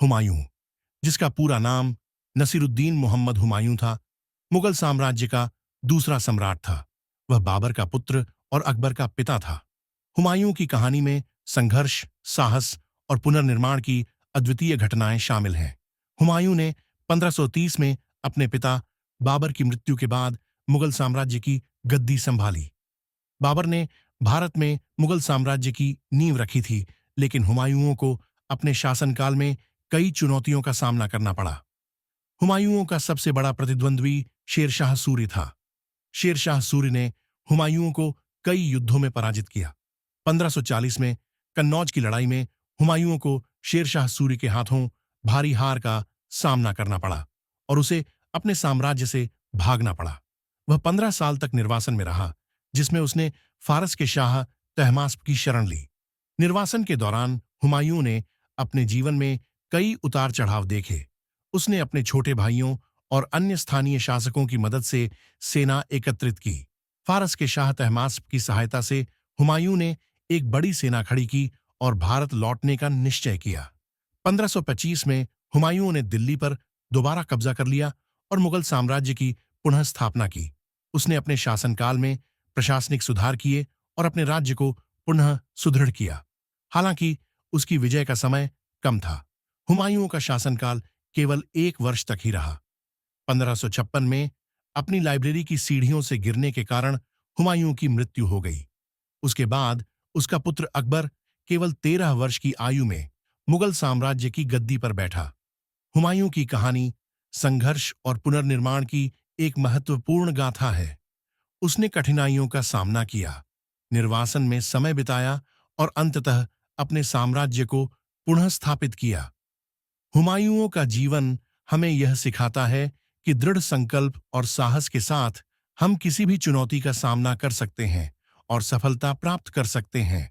हुमायूं, जिसका पूरा नाम नसीरुद्दीन मोहम्मद हुमायूं था, मुगल साम्राज्य का दूसरा सम्राट था। वह बाबर का पुत्र और अकबर का पिता था। हुमायूं की कहानी में संघर्ष, साहस और पुनर्निर्माण की अद्वितीय घटनाएं शामिल हैं। हुमायूं ने 1530 में अपने पिता बाबर की मृत्यु के बाद मुगल साम्राज्य की गद्दी संभाली। बाबर ने भारत में मुगल साम्राज्य की नींव रखी थी, लेकिन हुमायूंओं को अपने शासनकाल में कई चुनौतियों का सामना करना पड़ा। हुमायूंओं का सबसे बड़ा प्रतिद्वंद्वी शेरशाह सूरी था। शेरशाह सूरी ने हुमायूंओं को कई युद्धों में पराजित किया। 1540 में कन्नौज की लड़ाई में हुमायूंओं को शेरशाह सूरी के हाथों भारी हार का सामना करना पड़ा और उसे अपने साम्राज्य से भागना पड़ा। वह 15 साल तक निर्वासन में रहा, जिसमें उसने फारस के शाह तहमास्प की शरण ली। निर्वासन के दौरान हुमायूं ने अपने जीवन में कई उतार चढ़ाव देखे। उसने अपने छोटे भाइयों और अन्य स्थानीय शासकों की मदद से सेना एकत्रित की। फारस के शाह तहमास्प की सहायता से हुमायूं ने एक बड़ी सेना खड़ी की और भारत लौटने का निश्चय किया। 1525 में हुमायूं ने दिल्ली पर दोबारा कब्जा कर लिया और मुगल साम्राज्य की पुनः स्थापना की। उसने अपने शासनकाल में प्रशासनिक सुधार किए और अपने राज्य को पुनः सुदृढ़ किया। हालांकि उसकी विजय का समय कम था। हुमायूं का शासनकाल केवल 1 वर्ष तक ही रहा। 1556 में अपनी लाइब्रेरी की सीढ़ियों से गिरने के कारण हुमायूं की मृत्यु हो गई। उसके बाद उसका पुत्र अकबर केवल 13 वर्ष की आयु में मुगल साम्राज्य की गद्दी पर बैठा। हुमायूं की कहानी संघर्ष और पुनर्निर्माण की एक महत्वपूर्ण गाथा है। उसने कठिनाइयों का सामना किया, निर्वासन में समय बिताया और अंततः अपने साम्राज्य को पुनः स्थापित किया। हुमायूंओं का जीवन हमें यह सिखाता है कि दृढ़ संकल्प और साहस के साथ हम किसी भी चुनौती का सामना कर सकते हैं और सफलता प्राप्त कर सकते हैं।